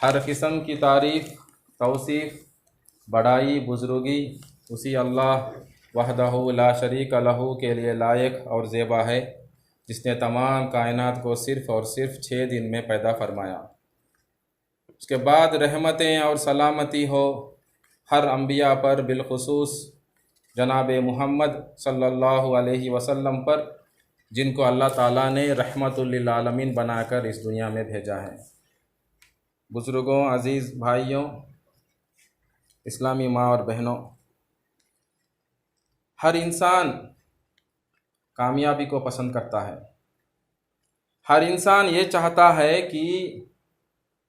हर किस्म की तारीफ़, तौसीफ़, बड़ाई, बुज़ुर्गी उसी अल्लाह वहदहु ला शरीक लहू के लिए लायक और ज़ेबा है, जिसने तमाम कायनात को सिर्फ़ और सिर्फ 6 दिन में पैदा फरमाया। उसके बाद रहमतें और सलामती हो हर अम्बिया पर, बिलखुसूस जनाब मुहम्मद सल्लल्लाहु अलैहि वसल्लम पर, जिनको अल्लाह ताला ने रहमतुल लिल आलमीन बनाकर इस दुनिया में भेजा है। बुज़ुर्गों, अज़ीज़ भाइयों, इस्लामी माँ और बहनों, हर इंसान कामयाबी को पसंद करता है। हर इंसान ये चाहता है कि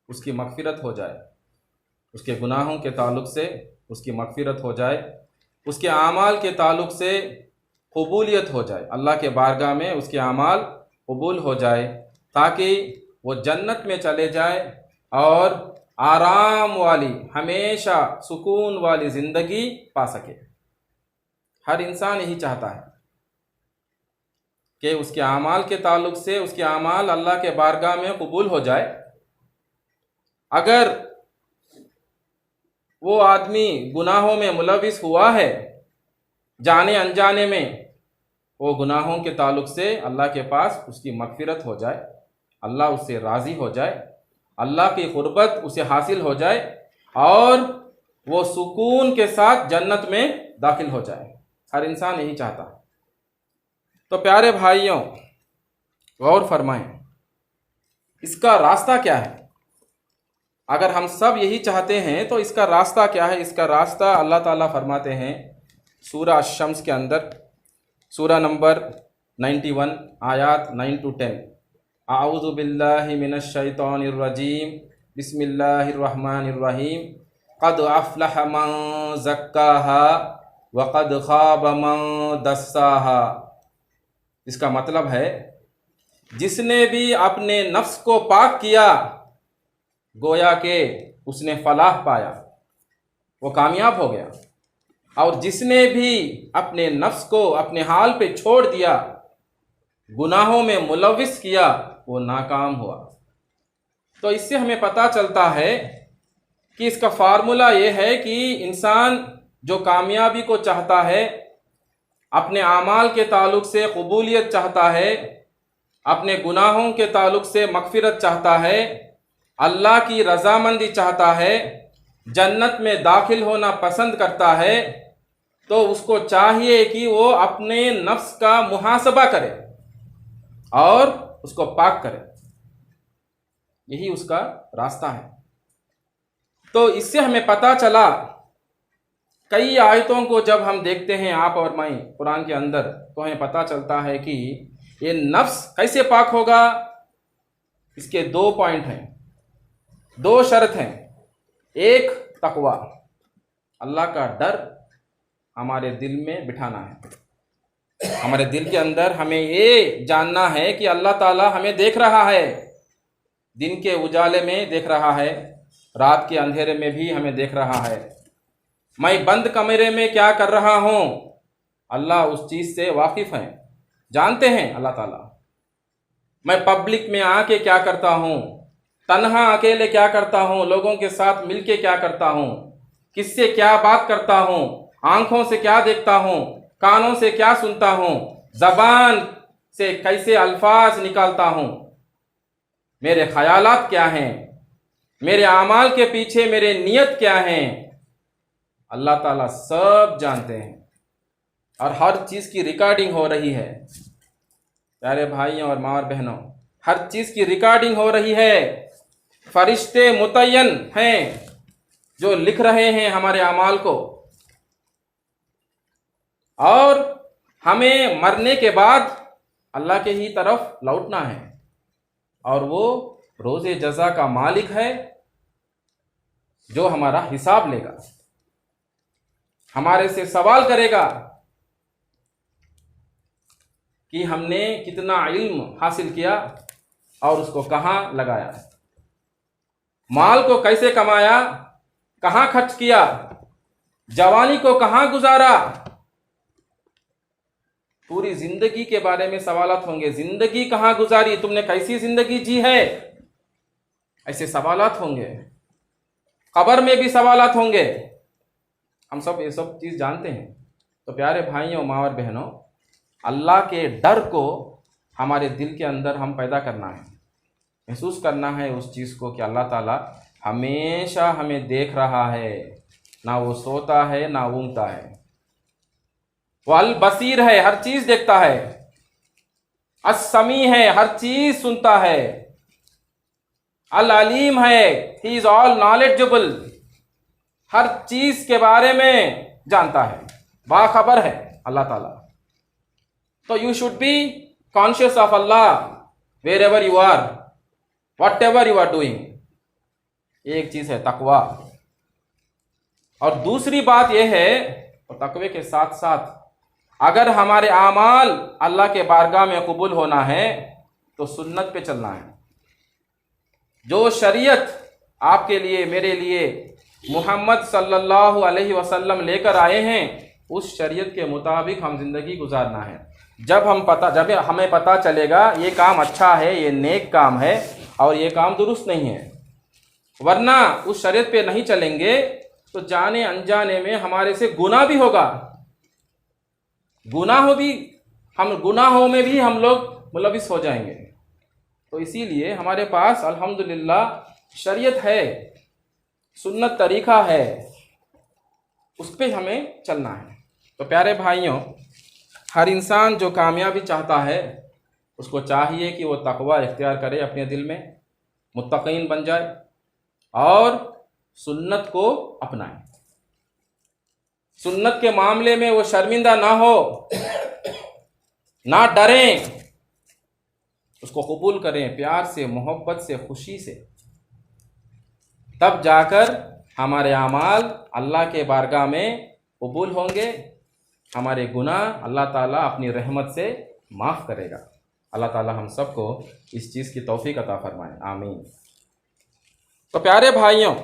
उसकी मग़फ़िरत हो जाए, उसके गुनाहों के ताल्लुक़ से उसकी मग़फ़िरत हो जाए, उसके आमाल के ताल्लुक़ से कबूलियत हो जाए, अल्लाह के बारगाह में उसके आमाल कबूल हो जाए, ताकि वो जन्नत में चले जाए और आराम वाली, हमेशा सुकून वाली ज़िंदगी पा सके। हर इंसान यही चाहता है कि उसके आमाल के ताल्लुक़ से उसके आमाल अल्लाह के बारगाह में कबूल हो जाए। अगर वो आदमी गुनाहों में मुलविस हुआ है, जाने अनजाने में, वो गुनाहों के ताल्लुक़ से अल्लाह के पास उसकी मग़फ़िरत हो जाए, अल्लाह उससे राज़ी हो जाए, अल्लाह की क़ुर्बत उसे हासिल हो जाए और वो सुकून के साथ जन्नत में दाखिल हो जाए। हर इंसान यही चाहता है। तो प्यारे भाइयों, गौर फरमाएं, इसका रास्ता क्या है? अगर हम सब यही चाहते हैं तो इसका रास्ता क्या है? इसका रास्ता अल्लाह ताला फरमाते हैं सूरह अश-शम्स के अंदर, सूरह नंबर 91 आयात 9 to 10। आऊज़ु बिल्लाहि मिनश शैतानिर रजीम, बिस्मिल्लाहिर रहमानिर रहीम। क़द अफ़्लह मन ज़क्काहा व क़द ख़ाब मन दस्साहा। इसका मतलब है, जिसने भी अपने नफ्स को पाक किया, गोया के उसने फलाह पाया, वो कामयाब हो गया। और जिसने भी अपने नफ्स को अपने हाल पे छोड़ दिया, गुनाहों में मुलविस किया, वो नाकाम हुआ। तो इससे हमें पता चलता है कि इसका फार्मूला ये है कि इंसान जो कामयाबी को चाहता है, अपने आमाल के ताल्लुक़ से कबूलियत चाहता है, अपने गुनाहों के ताल्लुक़ से मग़फ़िरत चाहता है, अल्लाह की रज़ामंदी चाहता है, जन्नत में दाखिल होना पसंद करता है, तो उसको चाहिए कि वो अपने नफ्स का मुहासबा करे और उसको पाक करे। यही उसका रास्ता है। तो इससे हमें पता चला, कई आयतों को जब हम देखते हैं आप और मैं कुरान के अंदर, तो हमें पता चलता है कि ये नफ्स कैसे पाक होगा। इसके 2 पॉइंट हैं, 2 शर्त हैं। एक, तकवा, अल्लाह का डर हमारे दिल में बिठाना है। हमारे दिल के अंदर हमें ये जानना है कि अल्लाह ताला हमें देख रहा है, दिन के उजाले में देख रहा है, रात के अंधेरे में भी हमें देख रहा है। मैं बंद कमरे में क्या कर रहा हूँ, अल्लाह उस चीज़ से वाकिफ़ हैं, जानते हैं अल्लाह ताला। मैं पब्लिक में आके क्या करता हूँ, तन्हा अकेले क्या करता हूँ, लोगों के साथ मिलके क्या करता हूँ, किससे क्या बात करता हूँ, आंखों से क्या देखता हूँ, कानों से क्या सुनता हूँ, ज़बान से कैसे अल्फाज निकालता हूँ, मेरे ख्यालात क्या हैं, मेरे आमाल के पीछे मेरे नियत क्या हैं, अल्लाह ताला सब जानते हैं। और हर चीज़ की रिकॉर्डिंग हो रही है। प्यारे भाइयों और माँ और बहनों, हर चीज़ की रिकॉर्डिंग हो रही है। फरिश्ते मुतय्यन हैं जो लिख रहे हैं हमारे अमाल को। और हमें मरने के बाद अल्लाह के ही तरफ लौटना है, और वो रोज़े जज़ा का मालिक है जो हमारा हिसाब लेगा, हमारे से सवाल करेगा कि हमने कितना इल्म हासिल किया और उसको कहाँ लगाया, माल को कैसे कमाया, कहाँ खर्च किया, जवानी को कहाँ गुजारा। पूरी जिंदगी के बारे में सवालात होंगे। जिंदगी कहाँ गुजारी, तुमने कैसी जिंदगी जी है, ऐसे सवालात होंगे। कब्र में भी सवालात होंगे, हम सब ये सब चीज़ जानते हैं। तो प्यारे भाइयों, माँ और बहनों, अल्लाह के डर को हमारे दिल के अंदर हम पैदा करना है, महसूस करना है उस चीज़ को कि अल्लाह ताला हमेशा हमें देख रहा है, ना वो सोता है ना ऊँगता है। वो अल बसीर है, हर चीज़ देखता है। अस्समी है, हर चीज़ सुनता है। अल अलीम है, ही इज़ ऑल नॉलेजेबल, हर चीज़ के बारे में जानता है, बाखबर है अल्लाह ताला। तो you should be conscious of Allah wherever you are, whatever you are doing. एक चीज़ है तकवा। और दूसरी बात यह है, तो तकवे के साथ साथ अगर हमारे आमाल अल्लाह के बारगाह में कबूल होना है तो सुन्नत पे चलना है। जो शरीयत आपके लिए, मेरे लिए मोहम्मद सल्लल्लाहु अलैहि वसल्लम लेकर आए हैं, उस शरीयत के मुताबिक हम जिंदगी गुजारना है। जब हमें पता चलेगा ये काम अच्छा है, ये नेक काम है और ये काम दुरुस्त नहीं है, वरना उस शरीयत पे नहीं चलेंगे तो जाने अनजाने में हमारे से गुनाह भी होगा। गुनाहों में भी हम लोग मुलविस हो जाएंगे। तो इसीलिए हमारे पास अल्हम्दुलिल्लाह शरीयत है, सुन्नत तरीका है, उस पर हमें चलना है। तो प्यारे भाइयों, हर इंसान जो कामयाबी चाहता है उसको चाहिए कि वो तकवा इख्तियार करे, अपने दिल में मुत्तकीन बन जाए और सुन्नत को अपनाए। सुन्नत के मामले में वो शर्मिंदा ना हो, ना डरें, उसको कबूल करें प्यार से, मोहब्बत से, खुशी से। तब जाकर हमारे अमाल अल्लाह के बारगाह में कबूल होंगे, हमारे गुनाह अल्लाह ताला अपनी रहमत से माफ़ करेगा। अल्लाह ताला हम सबको इस चीज़ की तौफीक अता फरमाए, आमीन। तो प्यारे भाइयों,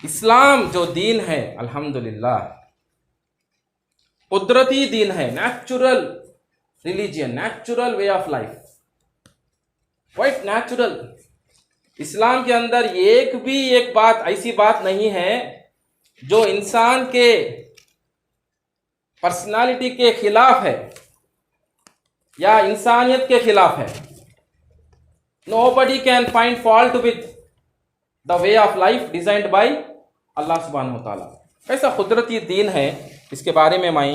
इस्लाम जो दीन है अल्हम्दुलिल्लाह कुदरती दीन है, natural religion, natural way of life, quite natural. इस्लाम के अंदर एक बात ऐसी बात नहीं है जो इंसान के पर्सनालिटी के खिलाफ है या इंसानियत के खिलाफ है। Nobody can find fault with the way of life designed by अल्लाह सुब्हानहू तआला। कैसा कुदरती दीन है, इसके बारे में मैं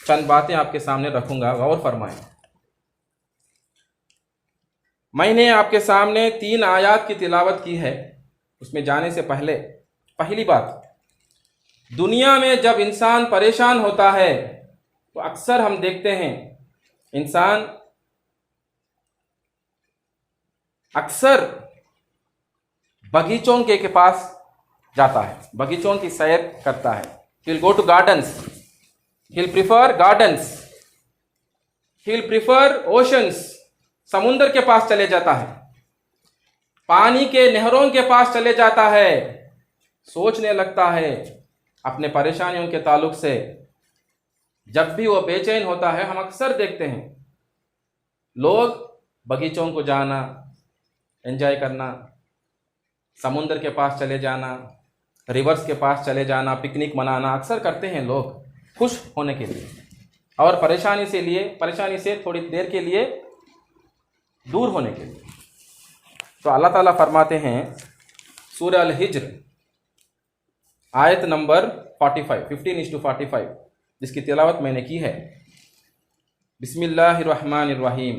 चंद बातें आपके सामने रखूंगा, गौर फरमाएं। मैंने आपके सामने 3 आयात की तिलावत की है। उसमें जाने से पहले पहली बात, दुनिया में जब इंसान परेशान होता है तो अक्सर हम देखते हैं इंसान अक्सर बगीचों के पास जाता है, बगीचों की सैर करता है। He'll go to gardens, he'll prefer gardens, he'll prefer oceans, समुंदर के पास चले जाता है, पानी के नहरों के पास चले जाता है, सोचने लगता है अपने परेशानियों के ताल्लुक से। जब भी वो बेचैन होता है, हम अक्सर देखते हैं लोग बगीचों को जाना, एंजॉय करना, समुंदर के पास चले जाना, रिवर्स के पास चले जाना, पिकनिक मनाना अक्सर करते हैं लोग खुश होने के लिए और परेशानी से थोड़ी देर के लिए दूर होने के लिए। तो अल्लाह ताला फरमाते हैं सूरह अल हिज्र आयत नंबर 15:45, जिसकी तिलावत मैंने की है। बिस्मिल्लाहिर्रहमानिर्रहीम।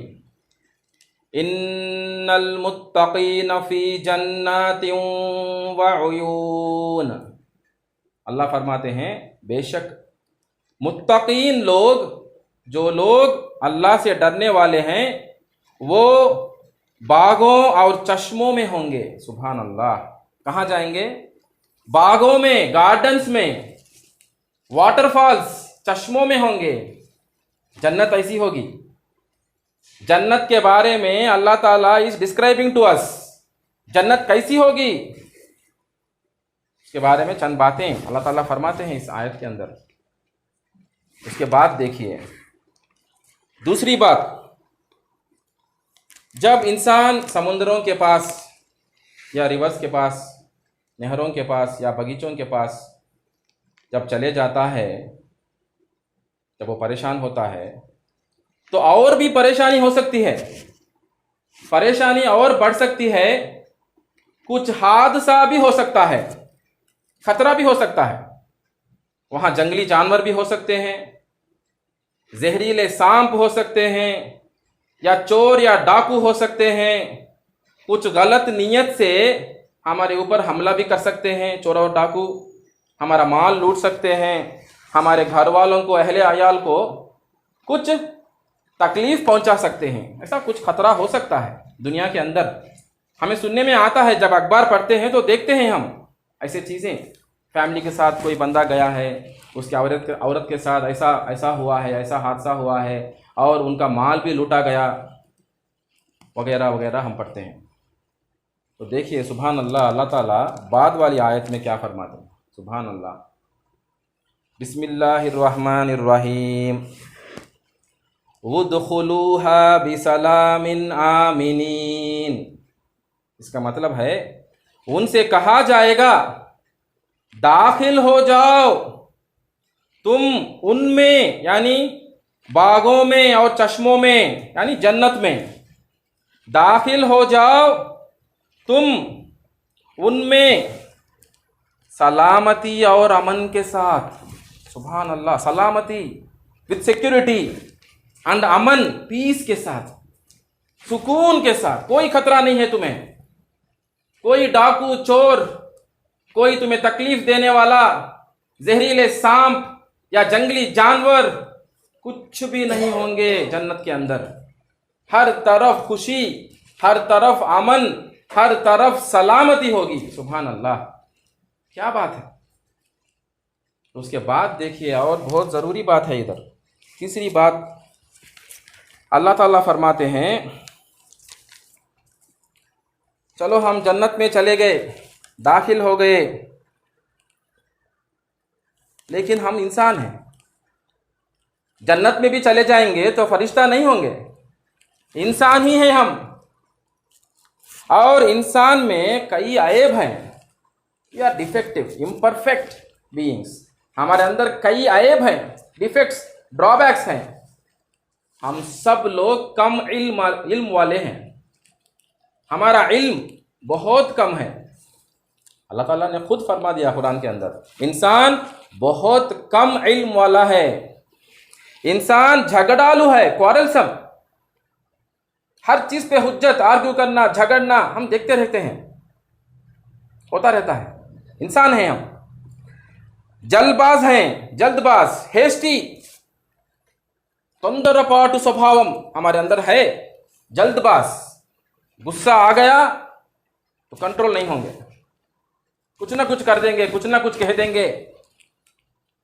इन्नल मुत्तकीन फी जन्नातिन व उयून। अल्लाह फरमाते हैं बेशक मुत्तकीन लोग, जो लोग अल्लाह से डरने वाले हैं, वो बागों और चश्मों में होंगे। सुभान अल्लाह। कहाँ जाएंगे? बागों में, गार्डन्स में, वाटरफॉल्स, चश्मों में होंगे। जन्नत ऐसी होगी। जन्नत के बारे में अल्लाह ताला इज डिस्क्राइबिंग टू अस। जन्नत कैसी होगी इसके बारे में चंद बातें अल्लाह ताला फरमाते हैं इस आयत के अंदर। उसके बाद देखिए दूसरी बात, जब इंसान समुद्रों के पास या रिवर्स के पास, नहरों के पास या बगीचों के पास जब चले जाता है, जब वो परेशान होता है, तो और भी परेशानी हो सकती है, परेशानी और बढ़ सकती है, कुछ हादसा भी हो सकता है, खतरा भी हो सकता है। वहाँ जंगली जानवर भी हो सकते हैं, जहरीले सांप हो सकते हैं, या चोर या डाकू हो सकते हैं। कुछ गलत नीयत से हमारे ऊपर हमला भी कर सकते हैं चोर और डाकू, हमारा माल लूट सकते हैं, हमारे घर वालों को, अहले अयाल को कुछ तकलीफ पहुंचा सकते हैं। ऐसा कुछ खतरा हो सकता है दुनिया के अंदर। हमें सुनने में आता है, जब अखबार पढ़ते हैं तो देखते हैं हम ऐसे चीज़ें। फैमिली के साथ कोई बंदा गया है, उसके औरत के साथ ऐसा हुआ है, ऐसा हादसा हुआ है, और उनका माल भी लूटा गया, वगैरह वगैरह हम पढ़ते हैं। तो देखिए सुभान अल्लाह, अल्लाह ताला बाद वाली आयत में क्या फरमाते हैं। सुभान अल्लाह। बिस्मिल्लाहिर्रहमानिर्रहीम। उदखुलूहा बिसलामिन आमिनीन। इसका मतलब है उनसे कहा जाएगा दाखिल हो जाओ तुम उनमें, यानी बागों में और चश्मों में, यानी जन्नत में दाखिल हो जाओ तुम उनमें सलामती और अमन के साथ। सुभान अल्लाह। सलामती विद सिक्योरिटी एंड अमन, पीस के साथ, सुकून के साथ। कोई खतरा नहीं है तुम्हें, कोई डाकू चोर, कोई तुम्हें तकलीफ देने वाला जहरीले सांप या जंगली जानवर कुछ भी नहीं होंगे जन्नत के अंदर। हर तरफ खुशी, हर तरफ अमन, हर तरफ सलामती होगी। सुभान अल्लाह, क्या बात है। उसके बाद देखिए, और बहुत ज़रूरी बात है इधर, तीसरी बात अल्लाह ताला फरमाते हैं, चलो हम जन्नत में चले गए, दाखिल हो गए, लेकिन हम इंसान हैं। जन्नत में भी चले जाएंगे तो फरिश्ता नहीं होंगे, इंसान ही हैं हम, और इंसान में कई ऐब हैं। We are defective, imperfect beings. हमारे अंदर कई ऐब हैं, डिफेक्ट्स, ड्रॉबैक्स हैं। हम सब लोग कम इल्म वाले हैं, हमारा इल्म बहुत कम है। अल्लाह ताला ने खुद फरमा दिया कुरान के अंदर, इंसान बहुत कम इल्म वाला है, इंसान झगड़ालू है, क्वारलसम, हर चीज पे हुज्जत, आर्ग्यू करना, झगड़ना हम देखते रहते हैं, होता रहता है। इंसान हैं हम, जल्दबाज हैं, जल्दबाज, हेस्टी, तొందరపాటు स्वभावम हमारे अंदर है, जल्दबाज। गुस्सा आ गया तो कंट्रोल नहीं होंगे, कुछ ना कुछ कर देंगे, कुछ ना कुछ कह देंगे।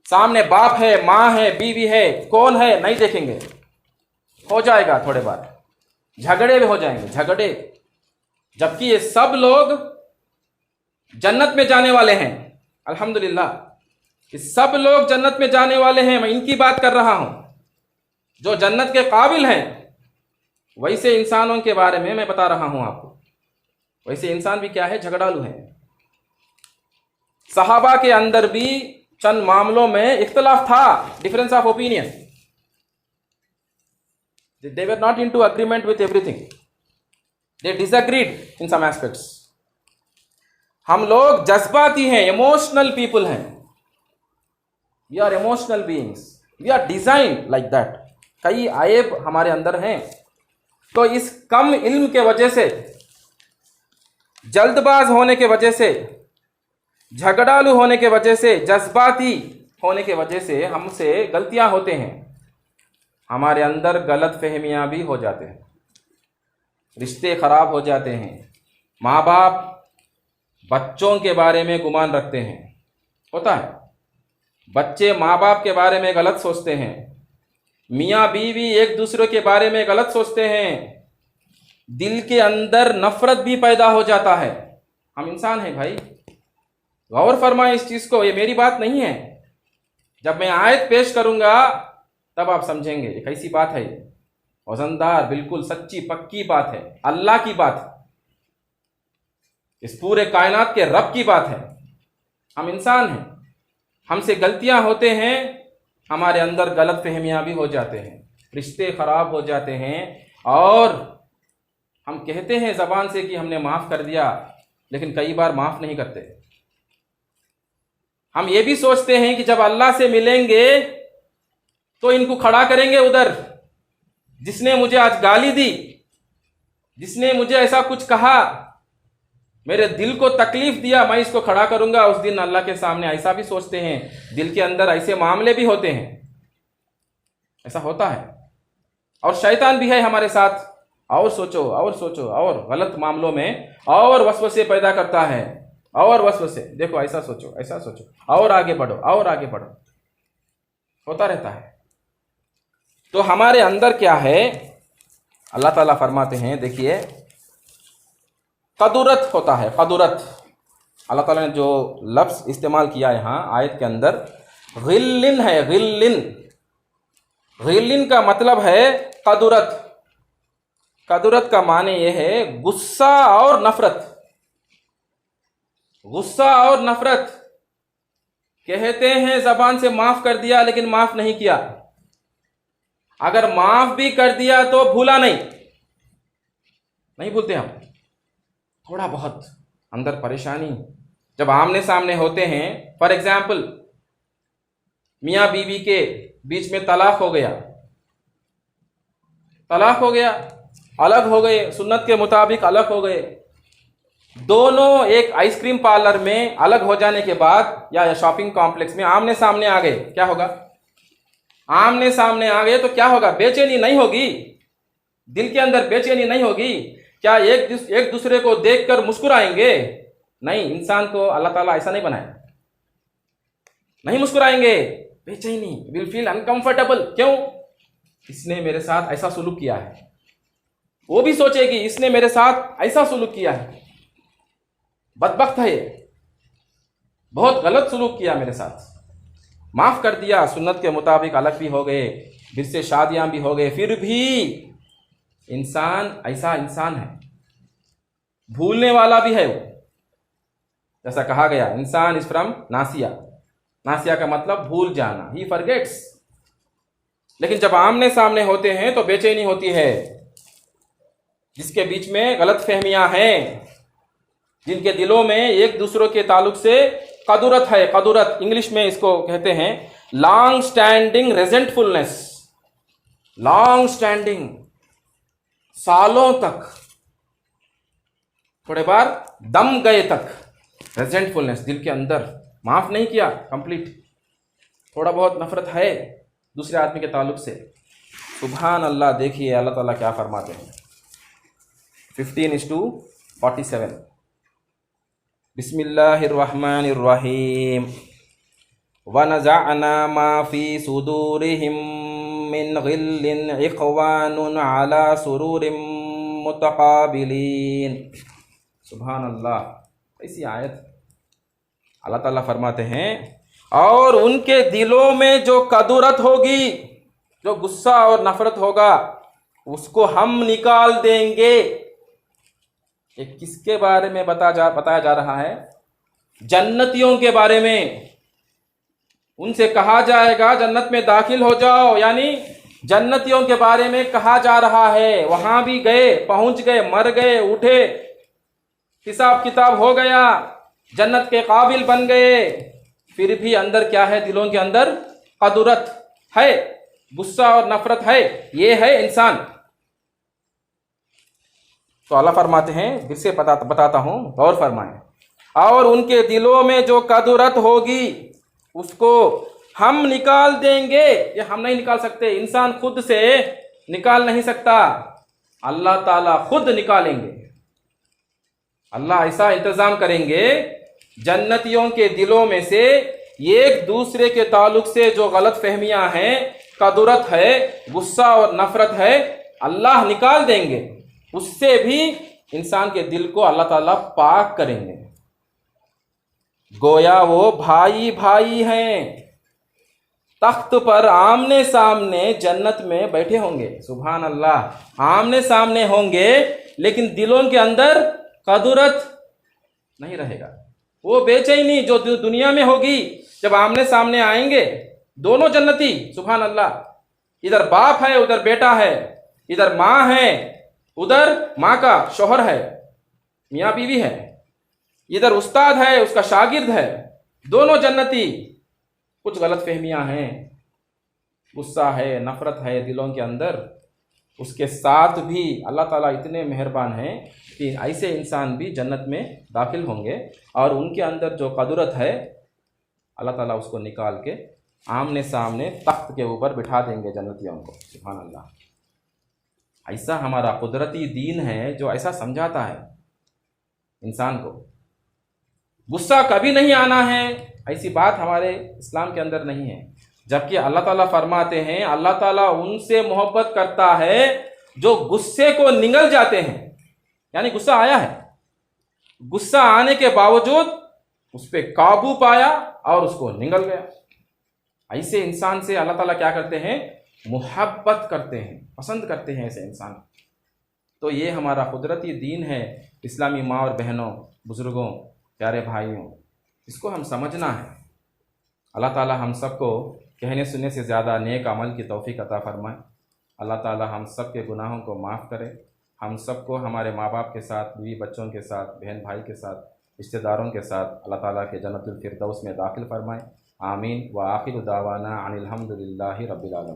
सामने बाप है, माँ है, बीवी है, कौन है नहीं देखेंगे, हो जाएगा थोड़े बार, झगड़े भी हो जाएंगे, झगड़े। जबकि ये सब लोग जन्नत में जाने वाले हैं। अल्हम्दुलिल्लाह, ये सब लोग जन्नत में जाने वाले हैं। मैं इनकी बात कर रहा हूं जो जन्नत के काबिल हैं। वैसे इंसानों के बारे में मैं बता रहा हूं आपको। वैसे इंसान भी क्या है, झगड़ालू है। सहाबा के अंदर भी चंद मामलों में इख्तलाफ था, difference of opinion. They were not into agreement with everything. They disagreed in some aspects. हम लोग जज्बाती हैं, इमोशनल पीपल हैं। We are emotional beings. We are designed like that. कई आयब हमारे अंदर हैं। तो इस कम इल्म के वजह से, जल्दबाज होने के वजह से, झगड़ालू होने के वजह से, जज्बाती होने के वजह से हमसे गलतियां होते हैं। हमारे अंदर गलत फहमियाँ भी हो जाते हैं, रिश्ते खराब हो जाते हैं। माँ बाप बच्चों के बारे में गुमान रखते हैं, होता है। बच्चे माँ बाप के बारे में गलत सोचते हैं, मियाँ बीवी एक दूसरे के बारे में गलत सोचते हैं, दिल के अंदर नफरत भी पैदा हो जाता है। हम इंसान हैं भाई, गौर फरमाएं इस चीज़ को, ये मेरी बात नहीं है। जब मैं आयत पेश करूँगा तब आप समझेंगे ये कैसी बात है। वजनदार, बिल्कुल सच्ची पक्की बात है, अल्लाह की बात है। इस पूरे कायनात के रब की बात है। हम इंसान हैं, हमसे गलतियां होते हैं, हमारे अंदर गलत फहमियां भी हो जाते हैं, रिश्ते खराब हो जाते हैं, और हम कहते हैं ज़बान से कि हमने माफ़ कर दिया, लेकिन कई बार माफ़ नहीं करते। हम ये भी सोचते हैं कि जब अल्लाह से मिलेंगे तो इनको खड़ा करेंगे उधर, जिसने मुझे आज गाली दी, जिसने मुझे ऐसा कुछ कहा, मेरे दिल को तकलीफ दिया, मैं इसको खड़ा करूंगा उस दिन अल्लाह के सामने। ऐसा भी सोचते हैं, दिल के अंदर ऐसे मामले भी होते हैं, ऐसा होता है। और शैतान भी है हमारे साथ, और सोचो और सोचो, और गलत मामलों में और वसवसे पैदा करता है, और वसवसे, देखो ऐसा सोचो, ऐसा सोचो, और आगे बढ़ो, और आगे बढ़ो, होता रहता है। तो हमारे अंदर क्या है, अल्लाह ताला फरमाते हैं, देखिए कदुरत होता है, कदुरत। अल्लाह ताला ने जो लफ्ज़ इस्तेमाल किया यहाँ आयत के अंदर, गिल्लिन है, गिल्लिन। गिल्लिन का मतलब है कदुरत। कदुरत का माने यह है गुस्सा और नफरत। गुस्सा और नफरत। कहते हैं जबान से माफ कर दिया, लेकिन माफ नहीं किया। अगर माफ भी कर दिया तो भूला नहीं भूलते हम, थोड़ा बहुत अंदर परेशानी। जब आमने सामने होते हैं, फॉर एग्जाम्पल मियाँ बीवी के बीच में तलाक हो गया, अलग हो गए, सुन्नत के मुताबिक अलग हो गए। दोनों एक आइसक्रीम पार्लर में अलग हो जाने के बाद या शॉपिंग कॉम्प्लेक्स में आमने सामने आ गए, क्या होगा? आमने सामने आ गए तो क्या होगा? बेचैनी नहीं होगी? दिल के अंदर बेचैनी नहीं होगी? क्या एक दूसरे को देखकर मुस्कुराएंगे? नहीं, इंसान को अल्लाह ताला ऐसा नहीं बनाया, नहीं मुस्कुराएंगे, बेचैनी, विल फील अनकंफर्टेबल। क्यों? इसने मेरे साथ ऐसा सुलूक किया है। वो भी सोचेगी इसने मेरे साथ ऐसा सुलूक किया है, बदबख्त है ये, बहुत गलत सुलूक किया मेरे साथ। माफ कर दिया, सुन्नत के मुताबिक अलग भी हो गए, फिर से शादियां भी हो गए, फिर भी इंसान ऐसा इंसान है, भूलने वाला भी है वो। जैसा कहा गया, इंसान इज फ्रॉम नासिया। नासिया का मतलब भूल जाना, ही फॉरगेट्स। लेकिन जब आमने सामने होते हैं तो बेचैनी होती है। जिसके बीच में गलत फहमियां हैं, जिनके दिलों में एक दूसरों के ताल्लुक से कदुरत है, कदुरत इंग्लिश में इसको कहते हैं लॉन्ग स्टैंडिंग रेजेंटफुलनेस। लॉन्ग स्टैंडिंग, सालों तक, थोड़े बार दम गए तक, रेजेंटफुलनेस, दिल के अंदर माफ नहीं किया कंप्लीट, थोड़ा बहुत नफरत है दूसरे आदमी के ताल्लुक से। सुभान अल्लाह। देखिए अल्लाह ताला क्या फरमाते हैं, 15:47। बिस्मिल्लाहिर्रहमानिर्रहीम। वनज़अना मा फी सुदूरिहिम मिन गिल्लिन इख्वानुन अला सुरूरिम मुतकाबिलीन। सुभान अल्लाह। ऐसी आयत अल्लाह ताला फरमाते हैं, और उनके दिलों में जो कदुरत होगी, जो गुस्सा और नफरत होगा, उसको हम निकाल देंगे। ये किसके बारे में बताया जा रहा है? जन्नतियों के बारे में। उनसे कहा जाएगा जन्नत में दाखिल हो जाओ, यानी जन्नतियों के बारे में कहा जा रहा है। वहां भी गए, पहुंच गए, मर गए, उठे, हिसाब किताब हो गया, जन्नत के काबिल बन गए, फिर भी अंदर क्या है? दिलों के अंदर कदुरत है, गुस्सा और नफरत है। ये है इंसान। तो अल्लाह फरमाते हैं, फिर से बताता हूं, गौर फरमाएं। और उनके दिलों में जो कदुरत होगी उसको हम निकाल देंगे। ये हम नहीं निकाल सकते, इंसान खुद से निकाल नहीं सकता, अल्लाह ताला खुद निकालेंगे। अल्लाह ऐसा इंतजाम करेंगे, जन्नतियों के दिलों में से एक दूसरे के ताल्लुक से जो गलत फहमियां हैं, कदुरत है, गुस्सा और नफरत है, अल्लाह निकाल देंगे। उससे भी इंसान के दिल को अल्लाह ताला पाक करेंगे। गोया वो भाई भाई हैं, तख्त पर आमने सामने जन्नत में बैठे होंगे। सुभान अल्लाह। आमने सामने होंगे, लेकिन दिलों के अंदर कदुरत, नहीं रहेगा। वो बेचैनी जो दुनिया में होगी, जब आमने सामने आएंगे दोनों जन्नती, सुभान अल्लाह, इधर बाप है उधर बेटा है, इधर माँ है उधर माँ का शौहर है, मियाँ बीवी है, इधर उस्ताद है उसका शागिर्द है, दोनों जन्नती। कुछ गलत फहमियाँ हैं, गुस्सा है, नफरत है दिलों के अंदर, उसके साथ भी अल्लाह ताला इतने मेहरबान हैं कि ऐसे इंसान भी जन्नत में दाखिल होंगे और उनके अंदर जो कदरत है अल्लाह ताला उसको निकाल के आमने सामने तख्त के ऊपर बिठा देंगे जन्नतियों को, सुभान अल्लाह। ऐसा हमारा कुदरती दीन है जो ऐसा समझाता है इंसान को। गुस्सा कभी नहीं आना है, ऐसी बात हमारे इस्लाम के अंदर नहीं है। जबकि अल्लाह ताला फरमाते हैं, अल्लाह ताला उनसे मोहब्बत करता है जो गुस्से को निगल जाते हैं। यानी गुस्सा आया है, गुस्सा आने के बावजूद उस पर काबू पाया और उसको निगल गया। ऐसे इंसान से अल्लाह ताला क्या करते हैं, मोहब्बत करते हैं, पसंद करते हैं ऐसे इंसान। तो ये हमारा कुदरती दीन है। इस्लामी माँ और बहनों, बुजुर्गों, प्यारे भाइयों, इसको हम समझना है। अल्लाह ताला हम सबको कहने सुनने से ज़्यादा नेक अमल की तौफीक अता फरमाए। अल्लाह ताला हम सब के गुनाहों को माफ़ करे। हम सबको हमारे माँ बाप के साथ, बीवी बच्चों के साथ, बहन भाई के साथ, रिश्तेदारों के साथ अल्लाह ताला के जन्नतुल फिरदौस में दाखिल फरमाए। आमीन व आखिर दावाना अनिल हम्दुलिल्लाहि रब्बिल आलमीन।